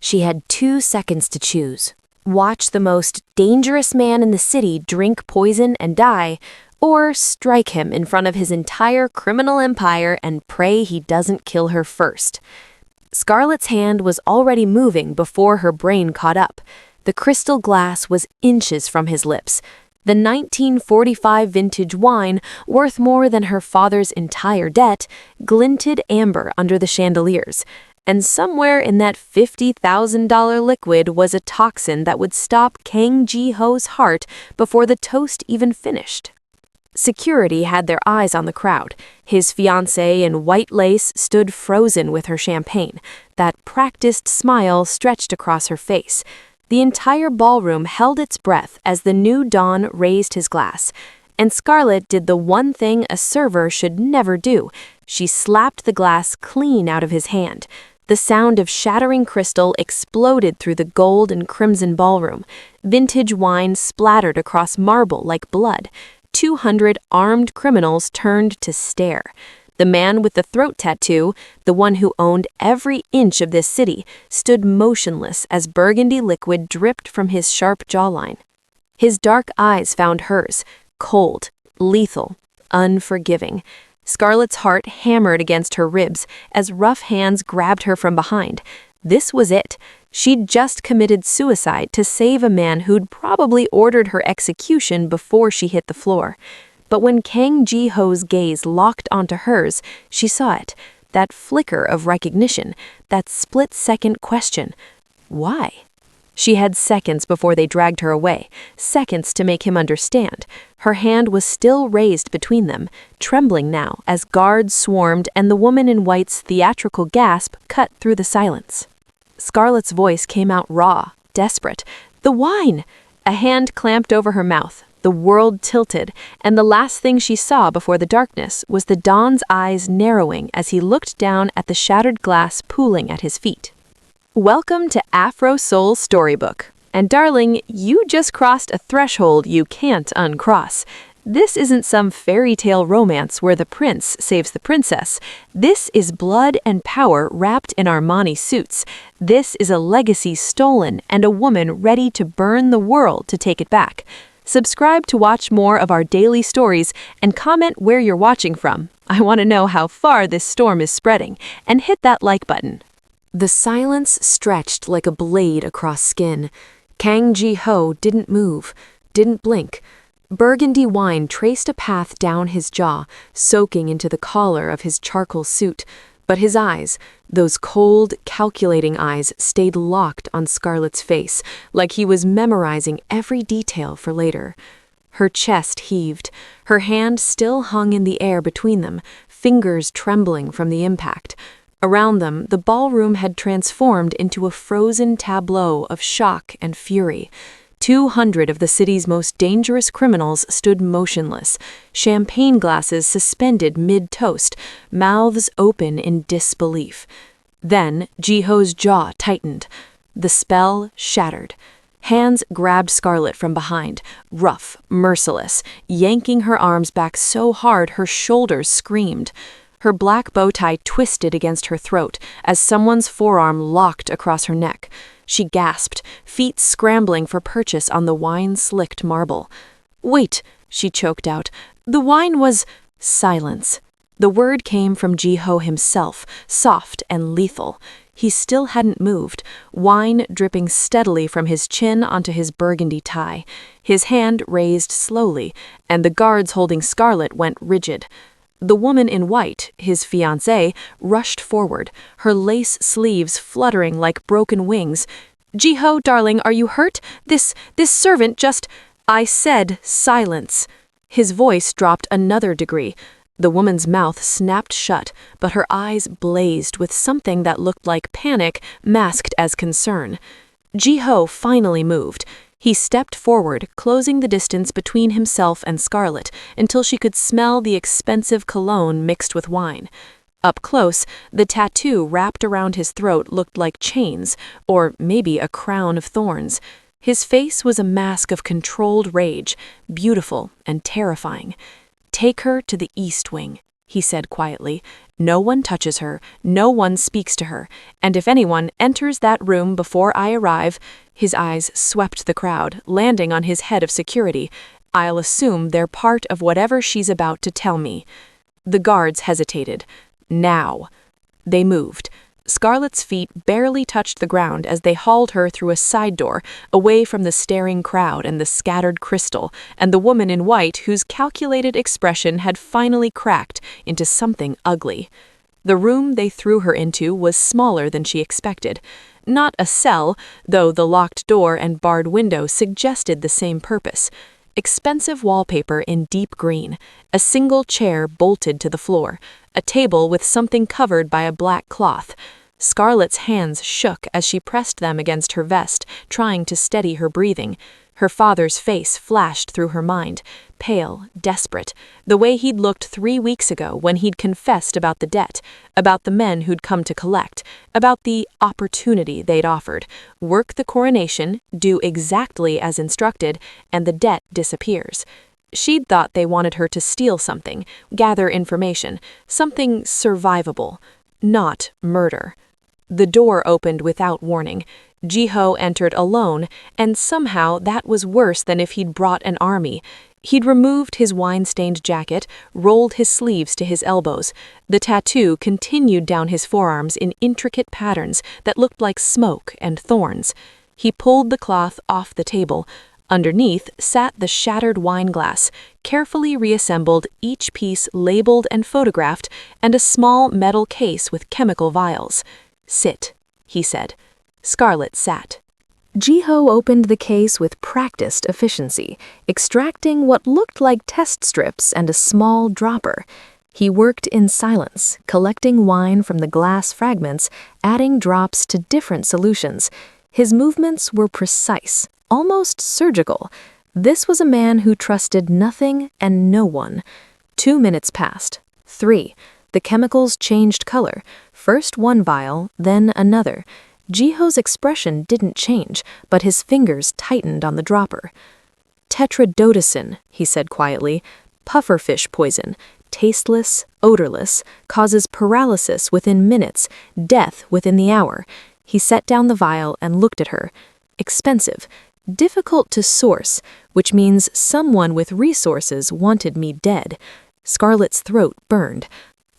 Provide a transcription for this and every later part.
She had 2 seconds to choose. Watch the most dangerous man in the city drink poison and die, or strike him in front of his entire criminal empire and pray he doesn't kill her first. Scarlett's hand was already moving before her brain caught up. The crystal glass was inches from his lips. The 1945 vintage wine, worth more than her father's entire debt, glinted amber under the chandeliers. And somewhere in that $50,000 liquid was a toxin that would stop Kang Ji-ho's heart before the toast even finished. Security had their eyes on the crowd. His fiancée in white lace stood frozen with her champagne. That practiced smile stretched across her face. The entire ballroom held its breath as the new Don raised his glass. And Scarlett did the one thing a server should never do. She slapped the glass clean out of his hand. The sound of shattering crystal exploded through the gold and crimson ballroom. Vintage wine splattered across marble like blood. 200 armed criminals turned to stare. The man with the throat tattoo, the one who owned every inch of this city, stood motionless as burgundy liquid dripped from his sharp jawline. His dark eyes found hers, cold, lethal, unforgiving. Scarlett's heart hammered against her ribs as rough hands grabbed her from behind. This was it. She'd just committed suicide to save a man who'd probably ordered her execution before she hit the floor. But when Kang Ji-ho's gaze locked onto hers, she saw it. That flicker of recognition, that split-second question. Why? She had seconds before they dragged her away, seconds to make him understand. Her hand was still raised between them, trembling now as guards swarmed and the woman in white's theatrical gasp cut through the silence. Scarlett's voice came out raw, desperate. "The wine!" A hand clamped over her mouth. The world tilted, and the last thing she saw before the darkness was the Don's eyes narrowing as he looked down at the shattered glass pooling at his feet. Welcome to Afro Soul Storybook. And darling, you just crossed a threshold you can't uncross. This isn't some fairy tale romance where the prince saves the princess. This is blood and power wrapped in Armani suits. This is a legacy stolen and a woman ready to burn the world to take it back. Subscribe to watch more of our daily stories and comment where you're watching from. I want to know how far this storm is spreading, and hit that like button. The silence stretched like a blade across skin. Kang Ji-ho didn't move, didn't blink. Burgundy wine traced a path down his jaw, soaking into the collar of his charcoal suit. But his eyes, those cold, calculating eyes, stayed locked on Scarlett's face, like he was memorizing every detail for later. Her chest heaved. Her hand still hung in the air between them, fingers trembling from the impact. Around them, the ballroom had transformed into a frozen tableau of shock and fury. 200 of the city's most dangerous criminals stood motionless, champagne glasses suspended mid-toast, mouths open in disbelief. Then Ji-ho's jaw tightened. The spell shattered. Hands grabbed Scarlett from behind, rough, merciless, yanking her arms back so hard her shoulders screamed. Her black bow tie twisted against her throat as someone's forearm locked across her neck. She gasped, feet scrambling for purchase on the wine-slicked marble. "Wait," she choked out. "The wine was—" Silence. The word came from Ji-ho himself, soft and lethal. He still hadn't moved, wine dripping steadily from his chin onto his burgundy tie. His hand raised slowly, and the guards holding Scarlett went rigid. The woman in white, his fiancée, rushed forward, her lace sleeves fluttering like broken wings. "Ji-ho, darling, are you hurt? This servant just—" "I said silence." His voice dropped another degree. The woman's mouth snapped shut, but her eyes blazed with something that looked like panic masked as concern. Ji-ho finally moved. He stepped forward, closing the distance between himself and Scarlett until she could smell the expensive cologne mixed with wine. Up close, the tattoo wrapped around his throat looked like chains, or maybe a crown of thorns. His face was a mask of controlled rage, beautiful and terrifying. "Take her to the East Wing," he said quietly. "No one touches her, no one speaks to her, and if anyone enters that room before I arrive," his eyes swept the crowd, landing on his head of security, "I'll assume they're part of whatever she's about to tell me." The guards hesitated. Now. They moved. Scarlett's feet barely touched the ground as they hauled her through a side door, away from the staring crowd and the scattered crystal, and the woman in white whose calculated expression had finally cracked into something ugly. The room they threw her into was smaller than she expected. Not a cell, though the locked door and barred window suggested the same purpose. Expensive wallpaper in deep green, a single chair bolted to the floor, a table with something covered by a black cloth. Scarlett's hands shook as she pressed them against her vest, trying to steady her breathing. Her father's face flashed through her mind, pale, desperate, the way he'd looked 3 weeks ago when he'd confessed about the debt, about the men who'd come to collect, about the opportunity they'd offered. Work the coronation, do exactly as instructed, and the debt disappears. She'd thought they wanted her to steal something, gather information, something survivable, not murder. The door opened without warning. Ji-ho entered alone, and somehow that was worse than if he'd brought an army. He'd removed his wine-stained jacket, rolled his sleeves to his elbows. The tattoo continued down his forearms in intricate patterns that looked like smoke and thorns. He pulled the cloth off the table. Underneath sat the shattered wine glass, carefully reassembled, each piece labeled and photographed, and a small metal case with chemical vials. "Sit," he said. Scarlett sat. Ji-ho opened the case with practiced efficiency, extracting what looked like test strips and a small dropper. He worked in silence, collecting wine from the glass fragments, adding drops to different solutions. His movements were precise, almost surgical. This was a man who trusted nothing and no one. 2 minutes passed. 3. The chemicals changed color. First one vial, then another. Ji-ho's expression didn't change, but his fingers tightened on the dropper. "Tetrodotoxin," he said quietly. "Pufferfish poison. Tasteless, odorless, causes paralysis within minutes, death within the hour." He set down the vial and looked at her. "Expensive. Difficult to source, which means someone with resources wanted me dead." Scarlett's throat burned.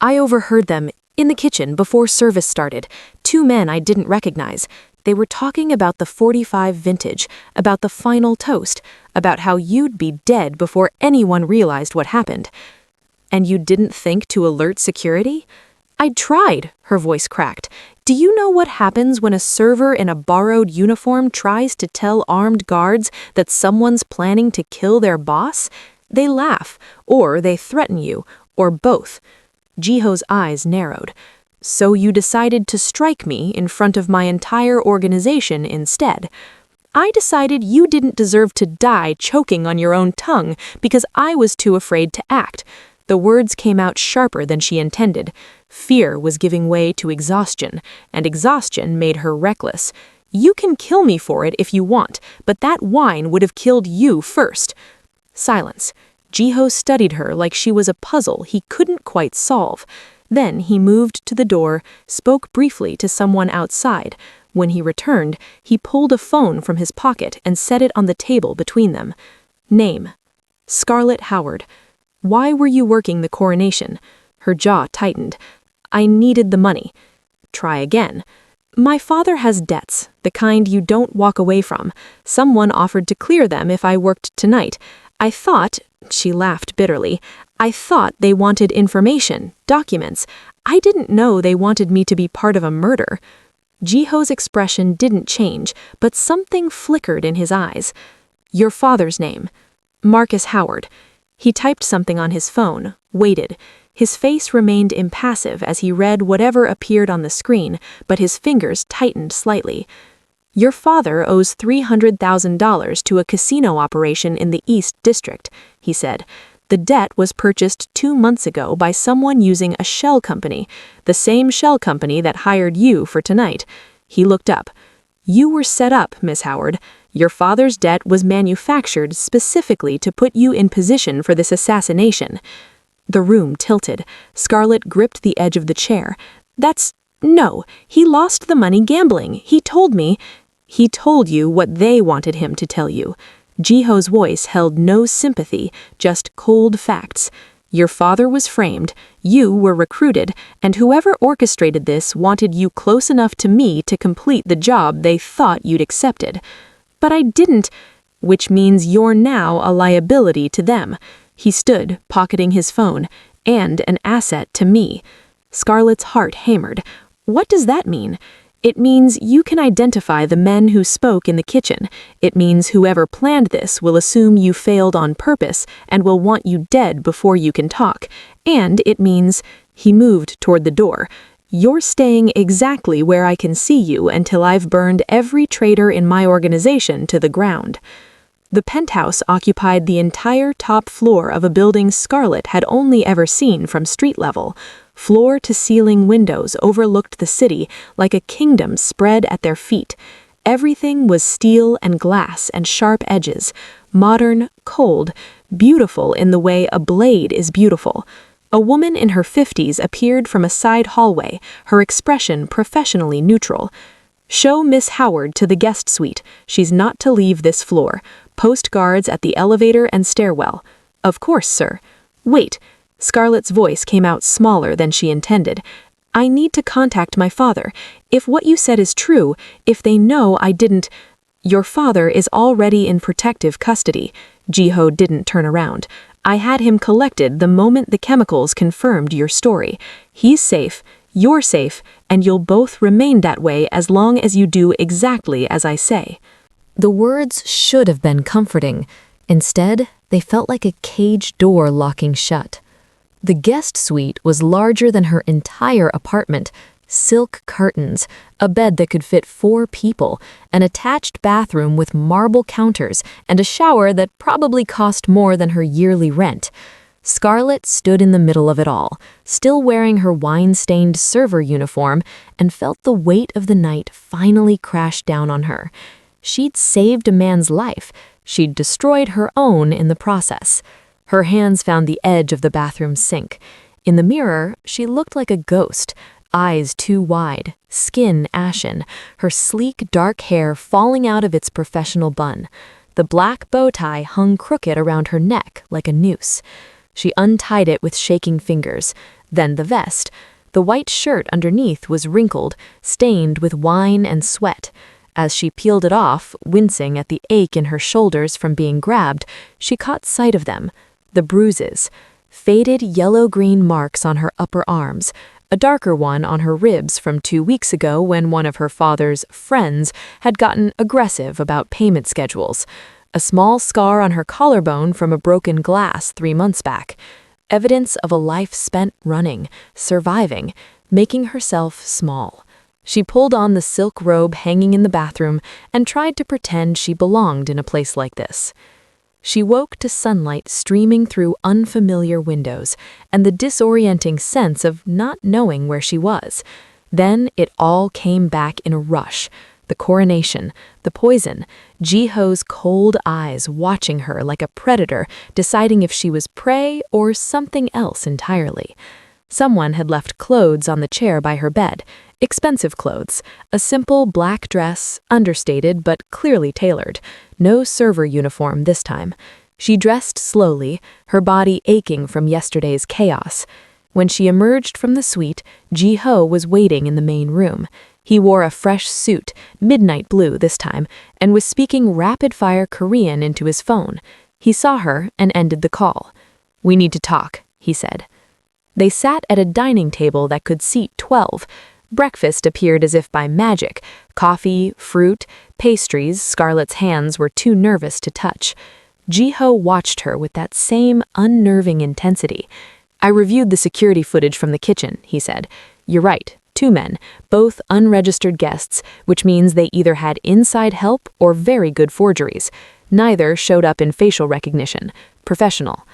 "I overheard them in the kitchen before service started. 2 men I didn't recognize. They were talking about the 45 vintage, about the final toast, about how you'd be dead before anyone realized what happened." "And you didn't think to alert security?" "I tried," her voice cracked. "Do you know what happens when a server in a borrowed uniform tries to tell armed guards that someone's planning to kill their boss? They laugh, or they threaten you, or both." Ji-ho's eyes narrowed. "So you decided to strike me in front of my entire organization instead." "I decided you didn't deserve to die choking on your own tongue because I was too afraid to act." The words came out sharper than she intended. Fear was giving way to exhaustion, and exhaustion made her reckless. "You can kill me for it if you want, but that wine would have killed you first." Silence. Ji-ho studied her like she was a puzzle he couldn't quite solve. Then he moved to the door, spoke briefly to someone outside. When he returned, he pulled a phone from his pocket and set it on the table between them. "Name: Scarlett Howard. Why were you working the coronation?" Her jaw tightened. "I needed the money." "Try again." "My father has debts, the kind you don't walk away from. Someone offered to clear them if I worked tonight. I thought," she laughed bitterly, "I thought they wanted information, documents. I didn't know they wanted me to be part of a murder." Ji-ho's expression didn't change, but something flickered in his eyes. "Your father's name?" "Marcus Howard." He typed something on his phone, waited. His face remained impassive as he read whatever appeared on the screen, but his fingers tightened slightly. "Your father owes $300,000 to a casino operation in the East District," he said. "The debt was purchased 2 months ago by someone using a shell company, the same shell company that hired you for tonight." He looked up. "You were set up, Miss Howard. Your father's debt was manufactured specifically to put you in position for this assassination." The room tilted. Scarlett gripped the edge of the chair. No, he lost the money gambling. He told me. He told you what they wanted him to tell you. Ji-ho's voice held no sympathy, just cold facts. Your father was framed, you were recruited, and whoever orchestrated this wanted you close enough to me to complete the job they thought you'd accepted. But I didn't, which means you're now a liability to them. He stood, pocketing his phone, and an asset to me. Scarlett's heart hammered. What does that mean? It means you can identify the men who spoke in the kitchen. It means whoever planned this will assume you failed on purpose and will want you dead before you can talk. And it means, he moved toward the door, you're staying exactly where I can see you until I've burned every traitor in my organization to the ground. The penthouse occupied the entire top floor of a building Scarlett had only ever seen from street level. Floor-to-ceiling windows overlooked the city like a kingdom spread at their feet. Everything was steel and glass and sharp edges, modern, cold, beautiful in the way a blade is beautiful. A woman in her 50s appeared from a side hallway, her expression professionally neutral. Show Miss Howard to the guest suite. She's not to leave this floor. Post guards at the elevator and stairwell. Of course, sir. Wait. Scarlett's voice came out smaller than she intended. I need to contact my father. If what you said is true, if they know I didn't... Your father is already in protective custody. Ji-ho didn't turn around. I had him collected the moment the chemicals confirmed your story. He's safe, you're safe, and you'll both remain that way as long as you do exactly as I say. The words should have been comforting. Instead, they felt like a cage door locking shut. The guest suite was larger than her entire apartment. Silk curtains, a bed that could fit 4 people, an attached bathroom with marble counters, and a shower that probably cost more than her yearly rent. Scarlett stood in the middle of it all, still wearing her wine-stained server uniform, and felt the weight of the night finally crash down on her. She'd saved a man's life. She'd destroyed her own in the process. Her hands found the edge of the bathroom sink. In the mirror, she looked like a ghost, eyes too wide, skin ashen, her sleek dark hair falling out of its professional bun. The black bow tie hung crooked around her neck like a noose. She untied it with shaking fingers. Then the vest. The white shirt underneath was wrinkled, stained with wine and sweat. As she peeled it off, wincing at the ache in her shoulders from being grabbed, she caught sight of them. The bruises, faded yellow-green marks on her upper arms, a darker one on her ribs from 2 weeks ago when one of her father's friends had gotten aggressive about payment schedules, a small scar on her collarbone from a broken glass 3 months back, evidence of a life spent running, surviving, making herself small. She pulled on the silk robe hanging in the bathroom and tried to pretend she belonged in a place like this. She woke to sunlight streaming through unfamiliar windows and the disorienting sense of not knowing where she was. Then it all came back in a rush. The coronation, the poison, Ji-ho's cold eyes watching her like a predator, deciding if she was prey or something else entirely. Someone had left clothes on the chair by her bed, expensive clothes, a simple black dress, understated but clearly tailored, no server uniform this time. She dressed slowly, her body aching from yesterday's chaos. When she emerged from the suite, Ji-ho was waiting in the main room. He wore a fresh suit, midnight blue this time, and was speaking rapid-fire Korean into his phone. He saw her and ended the call. "We need to talk," he said. They sat at a dining table that could seat 12. Breakfast appeared as if by magic. Coffee, fruit, pastries Scarlett's hands were too nervous to touch. Ji-ho watched her with that same unnerving intensity. "I reviewed the security footage from the kitchen," he said. "You're right, 2 men, both unregistered guests, which means they either had inside help or very good forgeries. Neither showed up in facial recognition. Professional.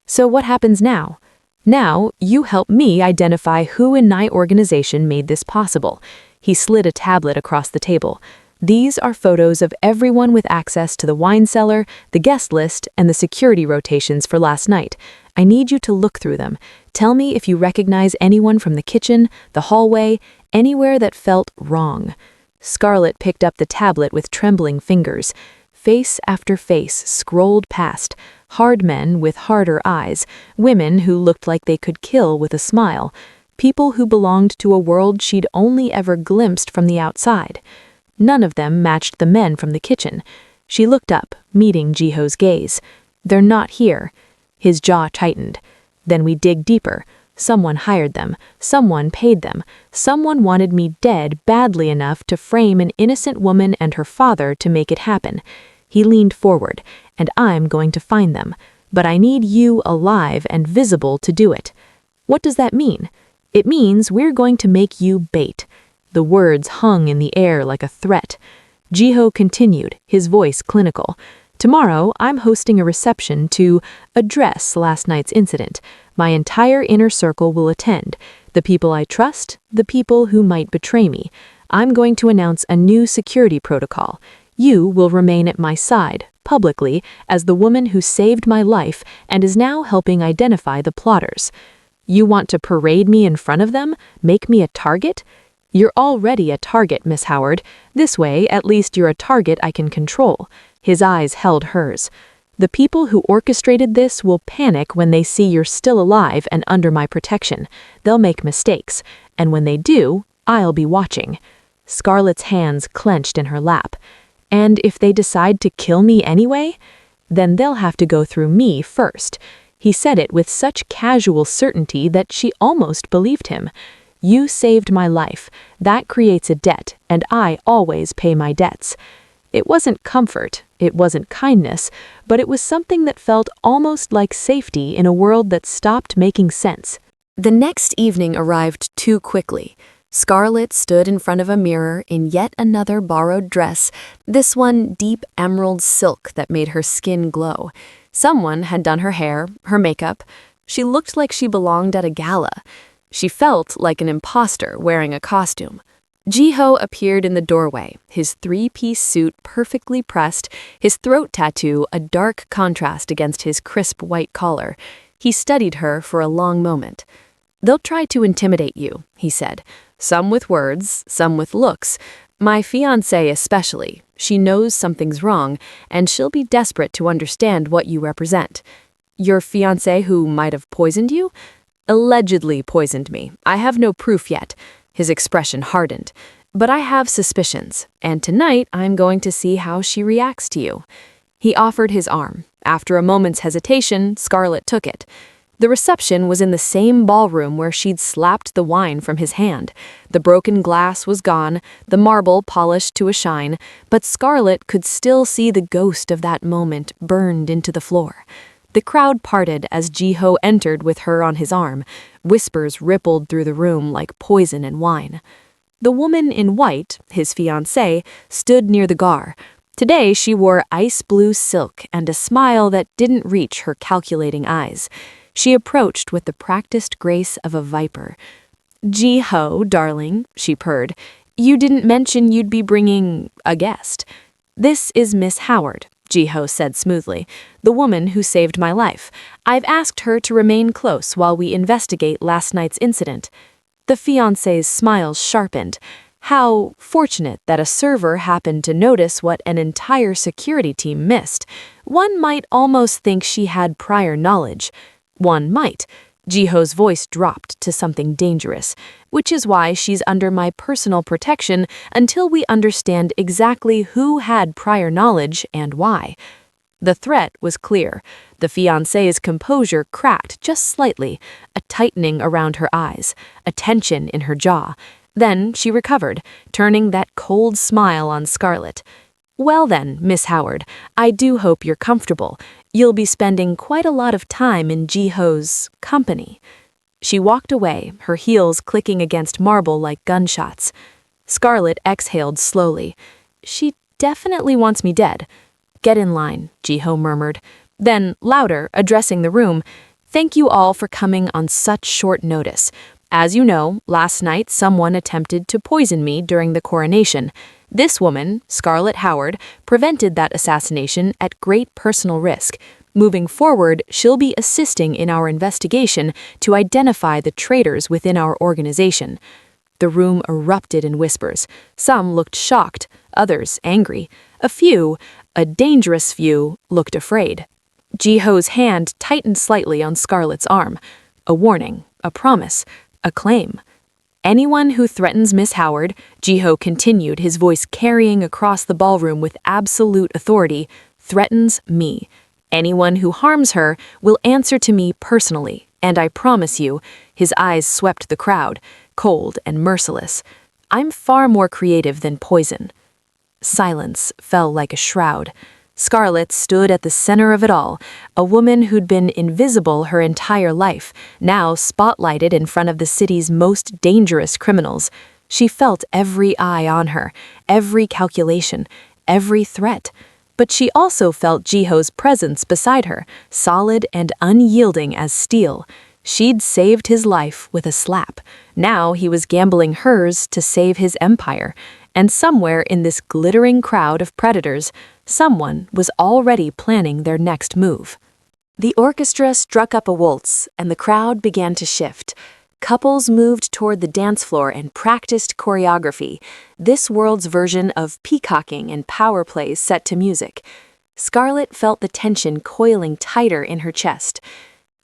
So what happens now? Now, you help me identify who in my organization made this possible." He slid a tablet across the table. These are photos of everyone with access to the wine cellar, the guest list, and the security rotations for last night. I need you to look through them. Tell me if you recognize anyone from the kitchen, the hallway, anywhere that felt wrong." Scarlett picked up the tablet with trembling fingers. Face after face scrolled past. Hard men with harder eyes, women who looked like they could kill with a smile, people who belonged to a world she'd only ever glimpsed from the outside. None of them matched the men from the kitchen. She looked up, meeting Ji-ho's gaze. "They're not here." His jaw tightened. Then we dig deeper. Someone hired them. Someone paid them. Someone wanted me dead badly enough to frame an innocent woman and her father to make it happen. He leaned forward, and I'm going to find them. But I need you alive and visible to do it. What does that mean? It means we're going to make you bait. The words hung in the air like a threat. Ji-ho continued, his voice clinical. "Tomorrow, I'm hosting a reception to address last night's incident. My entire inner circle will attend. The people I trust, the people who might betray me. I'm going to announce a new security protocol. You will remain at my side, publicly, as the woman who saved my life and is now helping identify the plotters. You want to parade me in front of them? Make me a target? You're already a target, Miss Howard. This way, at least you're a target I can control." His eyes held hers. "The people who orchestrated this will panic when they see you're still alive and under my protection. They'll make mistakes, and when they do, I'll be watching." Scarlett's hands clenched in her lap. "And if they decide to kill me anyway? Then they'll have to go through me first." He said it with such casual certainty that she almost believed him. "You saved my life. That creates a debt, and I always pay my debts." It wasn't comfort, it wasn't kindness, but it was something that felt almost like safety in a world that stopped making sense. The next evening arrived too quickly. Scarlett stood in front of a mirror in yet another borrowed dress, this one deep emerald silk that made her skin glow. Someone had done her hair, her makeup. She looked like she belonged at a gala. She felt like an imposter wearing a costume. Ji-ho appeared in the doorway, his three-piece suit perfectly pressed, his throat tattoo a dark contrast against his crisp white collar. He studied her for a long moment. "They'll try to intimidate you," he said. "Some with words, some with looks. My fiancée especially. She knows something's wrong, and she'll be desperate to understand what you represent." "Your fiancé who might have poisoned you?" "Allegedly poisoned me. I have no proof yet." His expression hardened. "But I have suspicions, and tonight I'm going to see how she reacts to you." He offered his arm. After a moment's hesitation, Scarlett took it. The reception was in the same ballroom where she'd slapped the wine from his hand. The broken glass was gone, the marble polished to a shine, but Scarlett could still see the ghost of that moment burned into the floor. The crowd parted as Ji-ho entered with her on his arm. Whispers rippled through the room like poison and wine. The woman in white, his fiancée, stood near the gar. Today she wore ice blue silk and a smile that didn't reach her calculating eyes. She approached with the practiced grace of a viper. "Ji-ho, darling," she purred, "you didn't mention you'd be bringing a guest." "This is Miss Howard," Ji-ho said smoothly, "the woman who saved my life. I've asked her to remain close while we investigate last night's incident." The fiancé's smiles sharpened. How fortunate that a server happened to notice what an entire security team missed. One might almost think she had prior knowledge. One might. Ji-ho's voice dropped to something dangerous, which is why she's under my personal protection until we understand exactly who had prior knowledge and why. The threat was clear. The fiancé's composure cracked just slightly, a tightening around her eyes, a tension in her jaw. Then she recovered, turning that cold smile on Scarlett. "Well then, Miss Howard, I do hope you're comfortable. You'll be spending quite a lot of time in Ji-ho's company." She walked away, her heels clicking against marble like gunshots. Scarlett exhaled slowly. "She definitely wants me dead." "Get in line," Ji-ho murmured. Then, louder, addressing the room, "Thank you all for coming on such short notice. As you know, last night someone attempted to poison me during the coronation. This woman, Scarlett Howard, prevented that assassination at great personal risk. Moving forward, she'll be assisting in our investigation to identify the traitors within our organization. The room erupted in whispers. Some looked shocked, others angry. A few, a dangerous few, looked afraid. Ji-ho's hand tightened slightly on Scarlett's arm. A warning, a promise, a claim. Anyone who threatens Miss Howard, Ji-ho continued, his voice carrying across the ballroom with absolute authority, threatens me. Anyone who harms her will answer to me personally, and I promise you, his eyes swept the crowd, cold and merciless. I'm far more creative than poison. Silence fell like a shroud. Scarlett stood at the center of it all, a woman who'd been invisible her entire life, now spotlighted in front of the city's most dangerous criminals. She felt every eye on her, every calculation, every threat. But she also felt Ji-ho's presence beside her, solid and unyielding as steel. She'd saved his life with a slap. Now he was gambling hers to save his empire. And somewhere in this glittering crowd of predators, someone was already planning their next move. The orchestra struck up a waltz, and the crowd began to shift. Couples moved toward the dance floor and practiced choreography, this world's version of peacocking and power plays set to music. Scarlett felt the tension coiling tighter in her chest.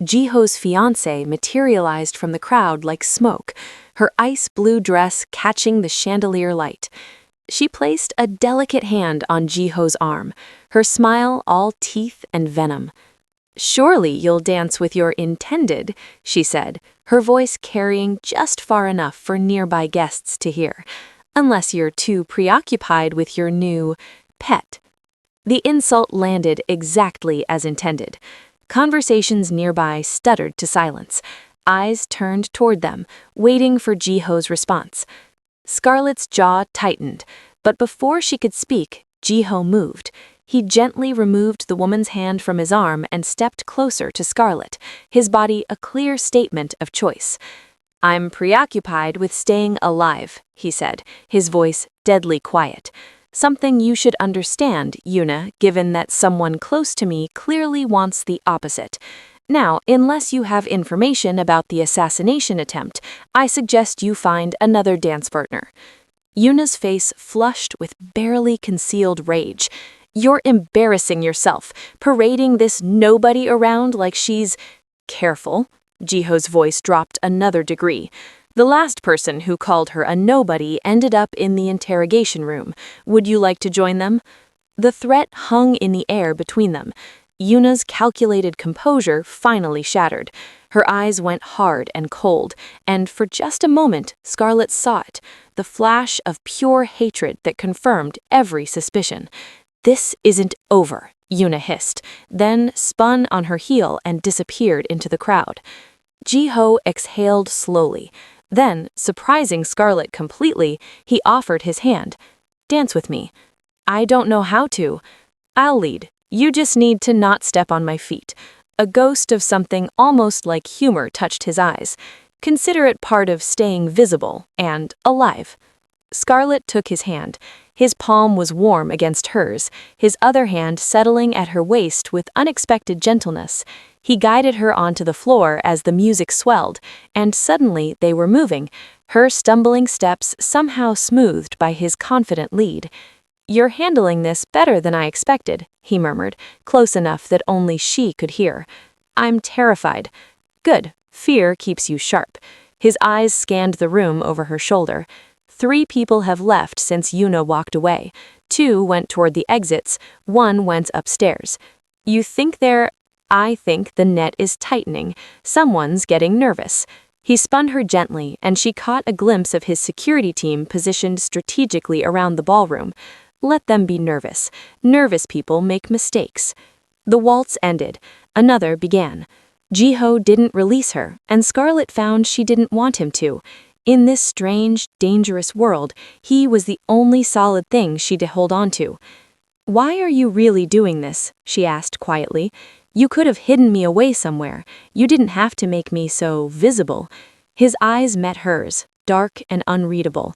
Ji-ho's fiancée materialized from the crowd like smoke, her ice blue dress catching the chandelier light. She placed a delicate hand on Ji-ho's arm, her smile all teeth and venom. "Surely you'll dance with your intended," she said, her voice carrying just far enough for nearby guests to hear, "unless you're too preoccupied with your new pet." The insult landed exactly as intended. Conversations nearby stuttered to silence. Eyes turned toward them, waiting for Ji-ho's response. Scarlett's jaw tightened, but before she could speak, Ji-ho moved. He gently removed the woman's hand from his arm and stepped closer to Scarlett, his body a clear statement of choice. "I'm preoccupied with staying alive," he said, his voice deadly quiet. "Something you should understand, Yuna, given that someone close to me clearly wants the opposite. Now, unless you have information about the assassination attempt, I suggest you find another dance partner." Yuna's face flushed with barely concealed rage. "You're embarrassing yourself, parading this nobody around like she's—" "Careful." Ji-ho's voice dropped another degree. "The last person who called her a nobody ended up in the interrogation room. Would you like to join them?" The threat hung in the air between them. Yuna's calculated composure finally shattered. Her eyes went hard and cold, and for just a moment, Scarlett saw it, the flash of pure hatred that confirmed every suspicion. "This isn't over," Yuna hissed, then spun on her heel and disappeared into the crowd. Ji-ho exhaled slowly. Then, surprising Scarlett completely, he offered his hand. "Dance with me." "I don't know how to." "I'll lead. You just need to not step on my feet." A ghost of something almost like humor touched his eyes. "Consider it part of staying visible and alive." Scarlett took his hand. His palm was warm against hers, his other hand settling at her waist with unexpected gentleness. He guided her onto the floor as the music swelled, and suddenly they were moving, her stumbling steps somehow smoothed by his confident lead. "You're handling this better than I expected," he murmured, close enough that only she could hear. "I'm terrified." "Good. Fear keeps you sharp." His eyes scanned the room over her shoulder. 3 people have left since Yuna walked away. 2 went toward the exits, 1 went upstairs. "You think they're—" "I think the net is tightening. Someone's getting nervous." He spun her gently, and she caught a glimpse of his security team positioned strategically around the ballroom. Let them be nervous. Nervous people make mistakes. The waltz ended. Another began. Ji-ho didn't release her, and Scarlett found she didn't want him to. In this strange, dangerous world, he was the only solid thing she'd hold on to. "Why are you really doing this?" she asked quietly. "You could have hidden me away somewhere. You didn't have to make me so visible." His eyes met hers, dark and unreadable.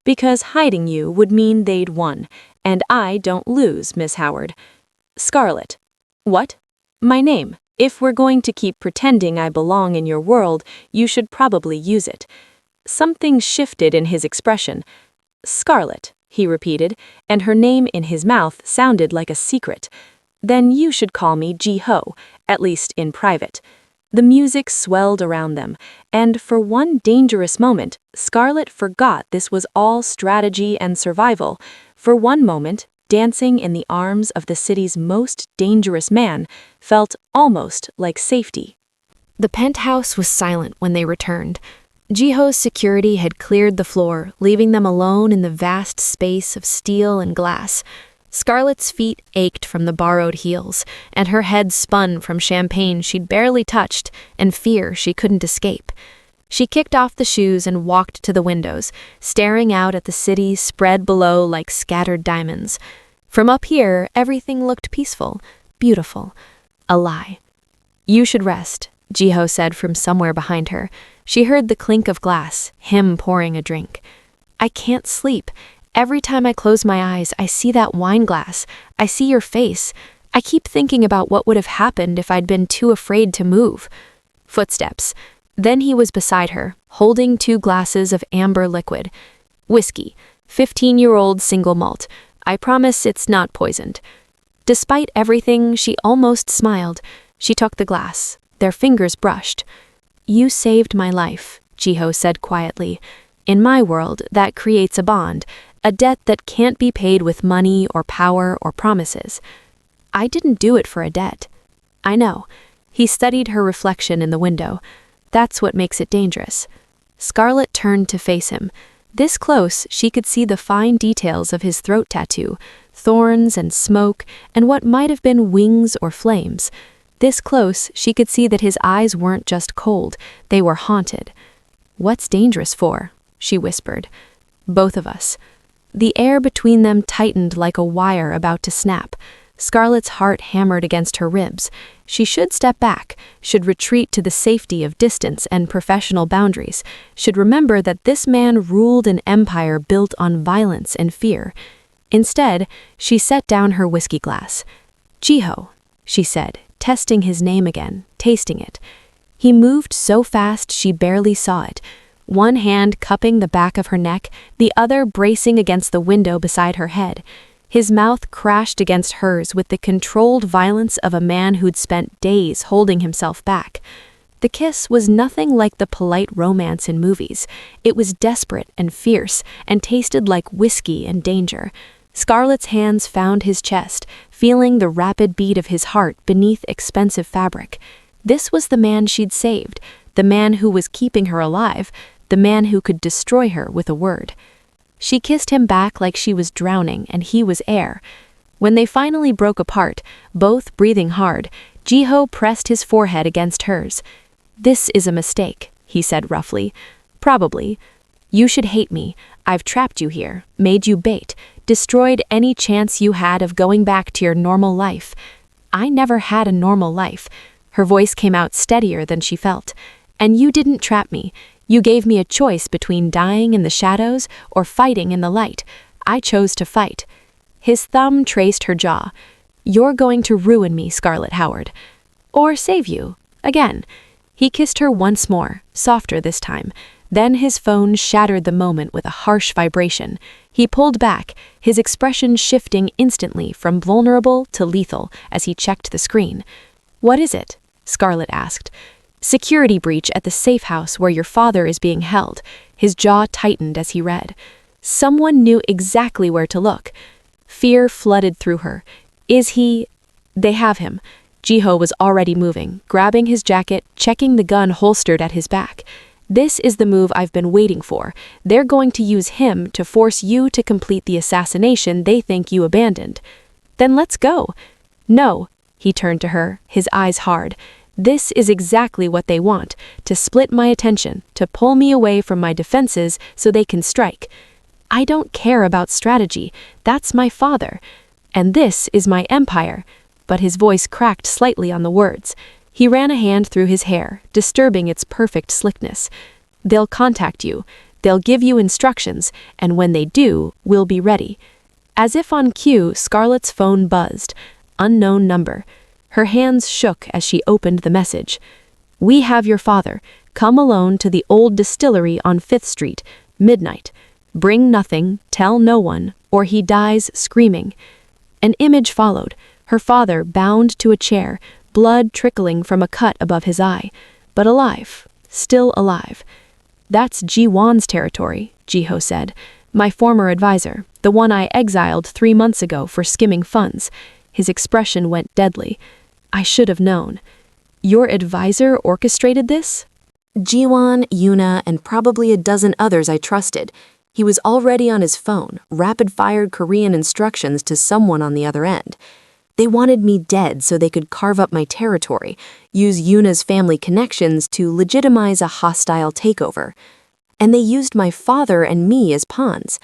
Because hiding you would mean they'd won, and I don't lose, Miss Howard. Scarlett. What? My name. If we're going to keep pretending I belong in your world, you should probably use it. Something shifted in his expression. Scarlett, he repeated, and her name in his mouth sounded like a secret. Then you should call me Ji-ho, at least in private. The music swelled around them, and for one dangerous moment, Scarlett forgot this was all strategy and survival. For one moment, dancing in the arms of the city's most dangerous man felt almost like safety. The penthouse was silent when they returned. Ji-ho's security had cleared the floor, leaving them alone in the vast space of steel and glass. Scarlett's feet ached from the borrowed heels, and her head spun from champagne she'd barely touched and fear she couldn't escape. She kicked off the shoes and walked to the windows, staring out at the city spread below like scattered diamonds. From up here, everything looked peaceful, beautiful, a lie. You should rest, Ji-ho said from somewhere behind her. She heard the clink of glass, him pouring a drink. I can't sleep. Every time I close my eyes, I see that wine glass. I see your face. I keep thinking about what would have happened if I'd been too afraid to move. Footsteps. Then he was beside her, holding 2 glasses of amber liquid. Whiskey, 15-year-old single malt. I promise it's not poisoned. Despite everything, she almost smiled. She took the glass. Their fingers brushed. You saved my life, Ji-ho said quietly. In my world, that creates a bond, a debt that can't be paid with money or power or promises. I didn't do it for a debt. I know. He studied her reflection in the window. That's what makes it dangerous. Scarlett turned to face him. This close, she could see the fine details of his throat tattoo, thorns and smoke, and what might have been wings or flames. This close, she could see that his eyes weren't just cold, they were haunted. What's dangerous for? She whispered. Both of us. The air between them tightened like a wire about to snap. Scarlett's heart hammered against her ribs. She should step back, should retreat to the safety of distance and professional boundaries, should remember that this man ruled an empire built on violence and fear. Instead, she set down her whiskey glass. Ji-ho, she said, testing his name again, tasting it. He moved so fast she barely saw it. One hand cupping the back of her neck, the other bracing against the window beside her head. His mouth crashed against hers with the controlled violence of a man who'd spent days holding himself back. The kiss was nothing like the polite romance in movies. It was desperate and fierce, and tasted like whiskey and danger. Scarlett's hands found his chest, feeling the rapid beat of his heart beneath expensive fabric. This was the man she'd saved, the man who was keeping her alive, the man who could destroy her with a word. She kissed him back like she was drowning and he was air. When they finally broke apart, both breathing hard, Ji-ho pressed his forehead against hers. This is a mistake, he said roughly. Probably. You should hate me. I've trapped you here, made you bait, destroyed any chance you had of going back to your normal life. I never had a normal life. Her voice came out steadier than she felt. And you didn't trap me. You gave me a choice between dying in the shadows or fighting in the light. I chose to fight. His thumb traced her jaw. You're going to ruin me, Scarlett Howard. Or save you. Again. He kissed her once more, softer this time. Then his phone shattered the moment with a harsh vibration. He pulled back, his expression shifting instantly from vulnerable to lethal as he checked the screen. What is it? Scarlett asked. Security breach at the safe house where your father is being held. His jaw tightened as he read. Someone knew exactly where to look. Fear flooded through her. Is he... They have him. Ji-ho was already moving, grabbing his jacket, checking the gun holstered at his back. This is the move I've been waiting for. They're going to use him to force you to complete the assassination they think you abandoned. Then let's go. No, he turned to her, his eyes hard. This is exactly what they want, to split my attention, to pull me away from my defenses so they can strike. I don't care about strategy. That's my father. And this is my empire. But his voice cracked slightly on the words. He ran a hand through his hair, disturbing its perfect slickness. They'll contact you. They'll give you instructions, and when they do, we'll be ready." As if on cue, Scarlett's phone buzzed. Unknown number. Her hands shook as she opened the message. "We have your father. Come alone to the old distillery on 5th Street. Midnight. Bring nothing, tell no one, or he dies screaming." An image followed. Her father bound to a chair, blood trickling from a cut above his eye. But alive. Still alive. "That's Ji-won's territory," Ji-ho said. "My former advisor, the one I exiled 3 months ago for skimming funds." His expression went deadly. "I should have known." "Your advisor orchestrated this?" Ji-won, Yuna, and probably a dozen others I trusted. He was already on his phone, rapid-fired Korean instructions to someone on the other end. They wanted me dead so they could carve up my territory, use Yuna's family connections to legitimize a hostile takeover. And they used my father and me as pawns.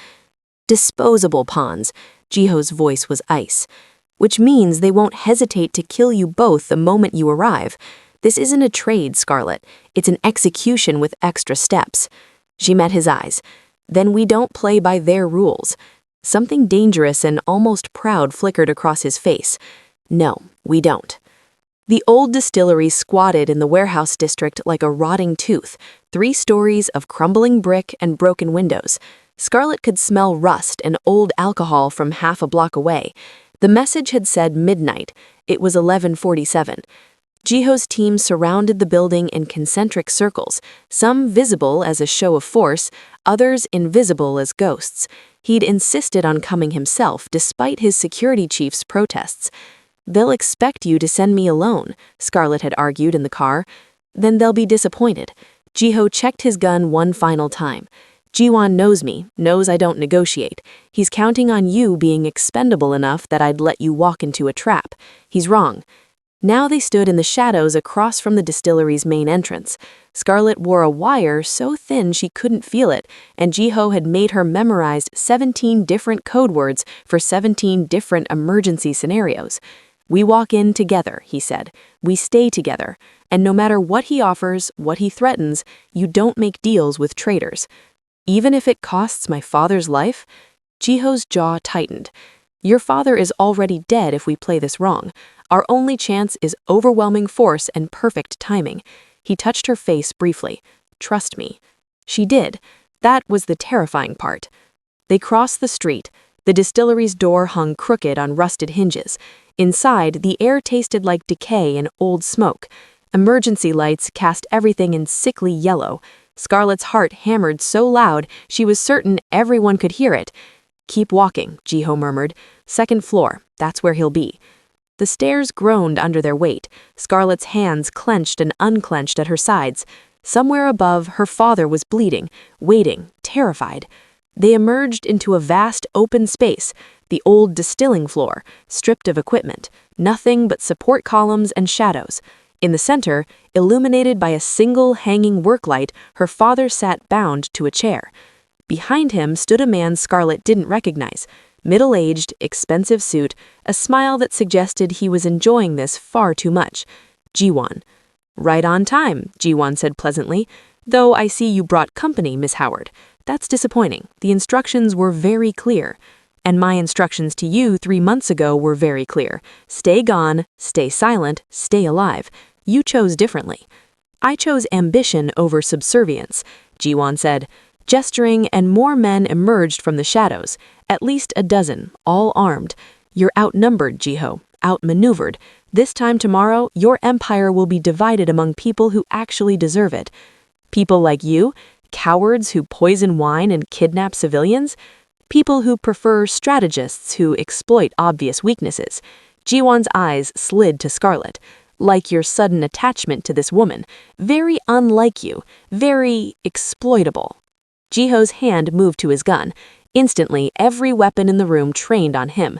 Disposable pawns. Ji-ho's voice was ice. "Which means they won't hesitate to kill you both the moment you arrive. This isn't a trade, Scarlett. It's an execution with extra steps." She met his eyes. "Then we don't play by their rules." Something dangerous and almost proud flickered across his face. "No, we don't." The old distillery squatted in the warehouse district like a rotting tooth, 3 stories of crumbling brick and broken windows. Scarlett could smell rust and old alcohol from half a block away. The message had said midnight. It was 11:47. Ji-ho's team surrounded the building in concentric circles, some visible as a show of force, others invisible as ghosts. He'd insisted on coming himself despite his security chief's protests. "They'll expect you to send me alone," Scarlett had argued in the car. "Then they'll be disappointed." Ji-ho checked his gun one final time. "Ji-won knows me, knows I don't negotiate. He's counting on you being expendable enough that I'd let you walk into a trap. He's wrong." Now they stood in the shadows across from the distillery's main entrance. Scarlett wore a wire so thin she couldn't feel it, and Ji-ho had made her memorize 17 different code words for 17 different emergency scenarios. "We walk in together," he said. "We stay together. And no matter what he offers, what he threatens, you don't make deals with traitors." "Even if it costs my father's life?" Ji-ho's jaw tightened. "Your father is already dead if we play this wrong. Our only chance is overwhelming force and perfect timing." He touched her face briefly. "Trust me." She did. That was the terrifying part. They crossed the street. The distillery's door hung crooked on rusted hinges. Inside, the air tasted like decay and old smoke. Emergency lights cast everything in sickly yellow. Scarlett's heart hammered so loud she was certain everyone could hear it. "Keep walking," Ji-ho murmured. "2nd floor, that's where he'll be." The stairs groaned under their weight. Scarlett's hands clenched and unclenched at her sides. Somewhere above, her father was bleeding, waiting, terrified. They emerged into a vast open space, the old distilling floor, stripped of equipment, nothing but support columns and shadows. In the center, illuminated by a single hanging work light, her father sat bound to a chair. Behind him stood a man Scarlett didn't recognize. Middle-aged, expensive suit, a smile that suggested he was enjoying this far too much. Ji-won. "Right on time," Ji-won said pleasantly. "Though I see you brought company, Miss Howard. That's disappointing. The instructions were very clear. And my instructions to you 3 months ago were very clear. Stay gone, stay silent, stay alive. You chose differently." "I chose ambition over subservience," Ji-won said. Gesturing, and more men emerged from the shadows, at least a dozen, all armed. "You're outnumbered, Ji-ho, outmaneuvered. This time tomorrow, your empire will be divided among people who actually deserve it. People like you, cowards who poison wine and kidnap civilians. People who prefer strategists who exploit obvious weaknesses." Ji-won's eyes slid to Scarlett. "Like your sudden attachment to this woman. Very unlike you, very exploitable." Ji-ho's hand moved to his gun. Instantly, every weapon in the room trained on him.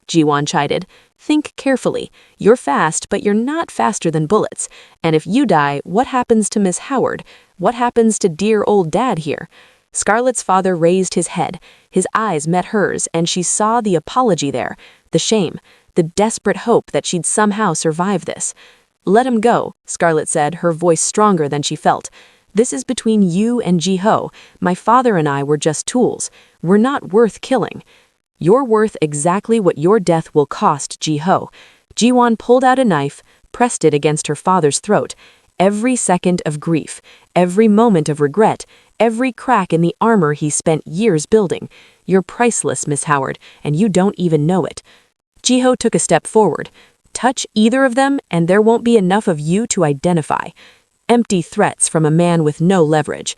Ji-won chided. "Think carefully. You're fast, but you're not faster than bullets. And if you die, what happens to Miss Howard? What happens to dear old Dad here?" Scarlett's father raised his head. His eyes met hers, and she saw the apology there, the shame, the desperate hope that she'd somehow survive this. "Let him go," Scarlett said, her voice stronger than she felt. This is between you and Ji-ho. My father and I were just tools. We're not worth killing. You're worth exactly what your death will cost Ji-ho. Ji-won pulled out a knife, pressed it against her father's throat. Every second of grief, every moment of regret, every crack in the armor he spent years building. You're priceless, Miss Howard, and you don't even know it. Ji-ho took a step forward. Touch either of them, and there won't be enough of you to identify. Empty threats from a man with no leverage.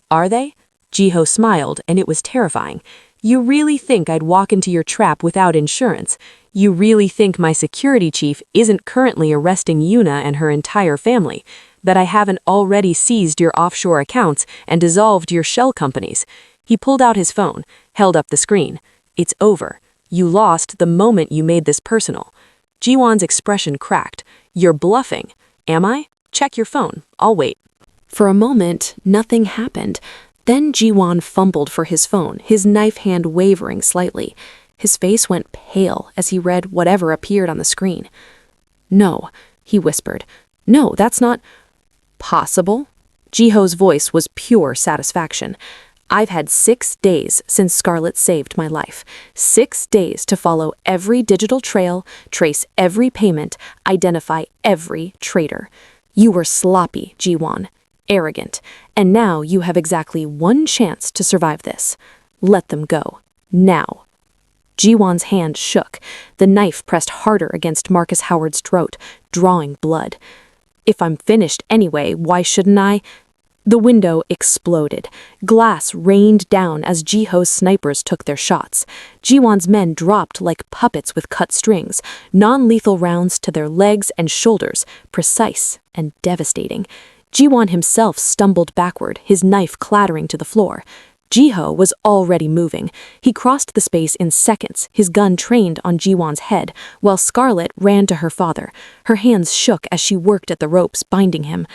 Are they? Ji-ho smiled, and it was terrifying. You really think I'd walk into your trap without insurance? You really think my security chief isn't currently arresting Yuna and her entire family? That I haven't already seized your offshore accounts and dissolved your shell companies? He pulled out his phone, held up the screen. It's over. You lost the moment you made this personal. Ji-won's expression cracked. You're bluffing. Am I? Check your phone. I'll wait. For a moment, nothing happened. Then Ji-won fumbled for his phone, his knife hand wavering slightly. His face went pale as he read whatever appeared on the screen. No, he whispered. No, that's not possible. Ji-ho's voice was pure satisfaction. I've had 6 days since Scarlett saved my life. 6 days to follow every digital trail, trace every payment, identify every traitor. You were sloppy, Ji-won, arrogant, and now you have exactly 1 chance to survive this. Let them go. Now. Ji-won's hand shook. The knife pressed harder against Marcus Howard's throat, drawing blood. If I'm finished anyway, why shouldn't I? The window exploded. Glass rained down as Ji-ho's snipers took their shots. Ji-won's men dropped like puppets with cut strings, non-lethal rounds to their legs and shoulders, precise and devastating. Ji-won himself stumbled backward, his knife clattering to the floor. Ji-ho was already moving. He crossed the space in seconds, his gun trained on Ji-won's head, while Scarlett ran to her father. Her hands shook as she worked at the ropes, binding him.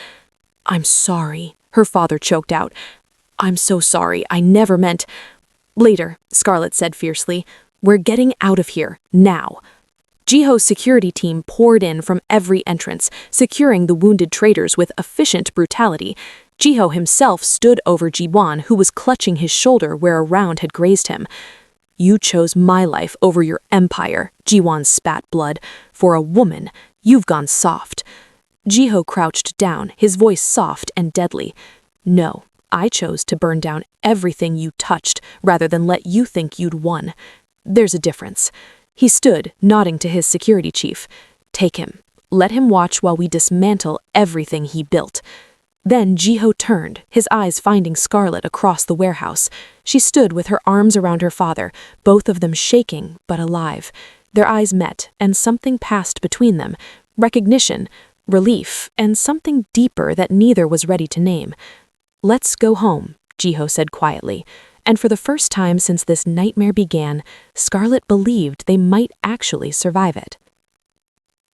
I'm sorry, her father choked out. I'm so sorry, I never meant. Later, Scarlett said fiercely. We're getting out of here, now. Ji-ho's security team poured in from every entrance, securing the wounded traitors with efficient brutality. Ji-ho himself stood over Ji-won, who was clutching his shoulder where a round had grazed him. You chose my life over your empire, Ji-won spat blood. For a woman, you've gone soft. Ji-ho crouched down, his voice soft and deadly. No, I chose to burn down everything you touched rather than let you think you'd won. There's a difference. He stood, nodding to his security chief. Take him. Let him watch while we dismantle everything he built. Then Ji-ho turned, his eyes finding Scarlett across the warehouse. She stood with her arms around her father, both of them shaking but alive. Their eyes met, and something passed between them. Recognition, relief, and something deeper that neither was ready to name. Let's go home, Ji-ho said quietly. And for the first time since this nightmare began, Scarlett believed they might actually survive it.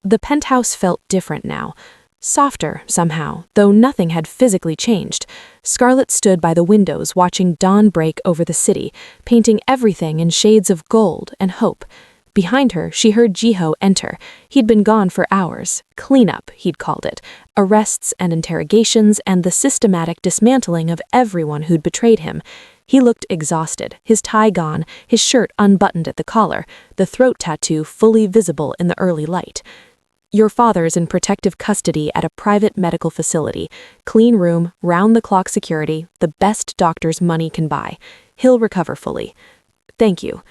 The penthouse felt different now. Softer, somehow, though nothing had physically changed. Scarlett stood by the windows watching dawn break over the city, painting everything in shades of gold and hope. Behind her, she heard Ji-ho enter. He'd been gone for hours. Cleanup, he'd called it. Arrests and interrogations and the systematic dismantling of everyone who'd betrayed him. He looked exhausted, his tie gone, his shirt unbuttoned at the collar, the throat tattoo fully visible in the early light. Your father's in protective custody at a private medical facility. Clean room, round-the-clock security, the best doctors money can buy. He'll recover fully. Thank you.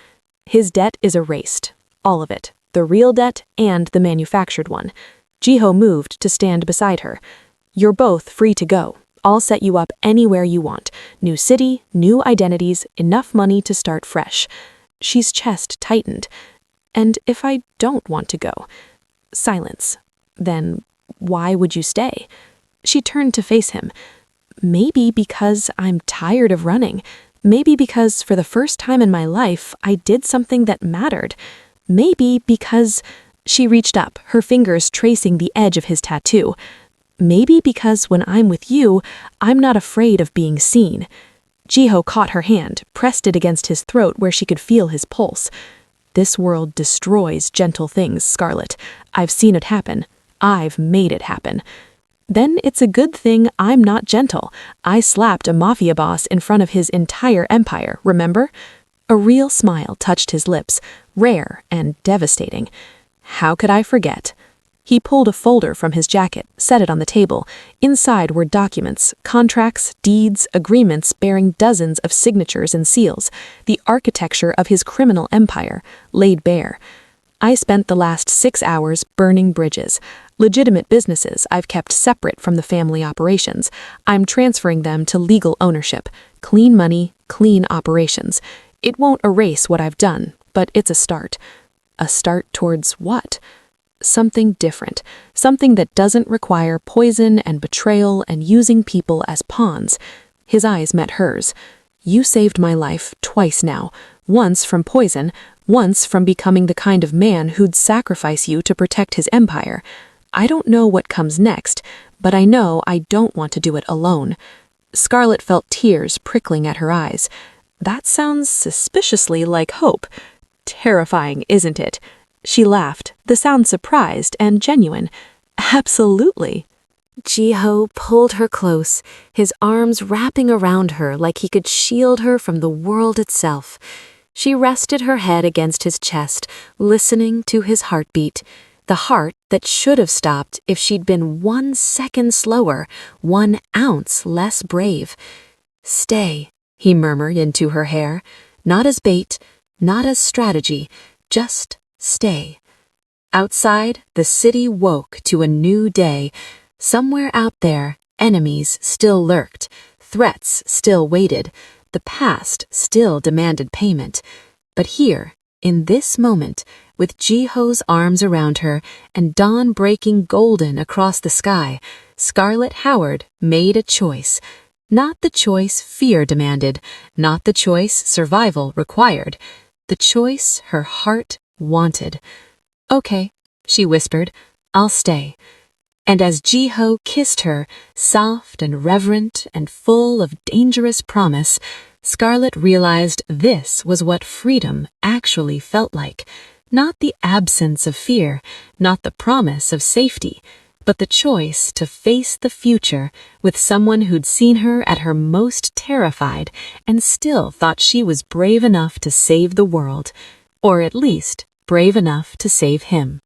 His debt is erased. All of it. The real debt and the manufactured one. Ji-ho moved to stand beside her. You're both free to go. I'll set you up anywhere you want. New city, new identities, enough money to start fresh. She's chest tightened. And if I don't want to go? Silence. Then why would you stay? She turned to face him. Maybe because I'm tired of running. Maybe because for the first time in my life, I did something that mattered. Maybe because... She reached up, her fingers tracing the edge of his tattoo. Maybe because when I'm with you, I'm not afraid of being seen. Ji-ho caught her hand, pressed it against his throat where she could feel his pulse. This world destroys gentle things, Scarlett. I've seen it happen. I've made it happen. Then it's a good thing I'm not gentle. I slapped a mafia boss in front of his entire empire, remember? A real smile touched his lips, rare and devastating. How could I forget? He pulled a folder from his jacket, set it on the table. Inside were documents, contracts, deeds, agreements bearing dozens of signatures and seals, the architecture of his criminal empire, laid bare. I spent the last 6 hours burning bridges. Legitimate businesses I've kept separate from the family operations. I'm transferring them to legal ownership. Clean money, clean operations. It won't erase what I've done, but it's a start. A start towards what? Something different, something that doesn't require poison and betrayal and using people as pawns. His eyes met hers. You saved my life twice now, once from poison, once from becoming the kind of man who'd sacrifice you to protect his empire. I don't know what comes next, but I know I don't want to do it alone. Scarlett felt tears prickling at her eyes. That sounds suspiciously like hope. Terrifying, isn't it? She laughed, the sound surprised and genuine. Absolutely. Ji-ho pulled her close, his arms wrapping around her like he could shield her from the world itself. She rested her head against his chest, listening to his heartbeat, the heart that should have stopped if she'd been 1 second slower, 1 ounce less brave. Stay, he murmured into her hair, not as bait, not as strategy, just stay. Outside, the city woke to a new day. Somewhere out there, enemies still lurked, threats still waited, the past still demanded payment. But here, in this moment, with Ji-ho's arms around her and dawn breaking golden across the sky, Scarlett Howard made a choice. Not the choice fear demanded, not the choice survival required, the choice her heart wanted. Okay, she whispered, I'll stay. And as Ji-ho kissed her, soft and reverent and full of dangerous promise, Scarlett realized this was what freedom actually felt like. Not the absence of fear, not the promise of safety, but the choice to face the future with someone who'd seen her at her most terrified and still thought she was brave enough to save the world, or at least brave enough to save him.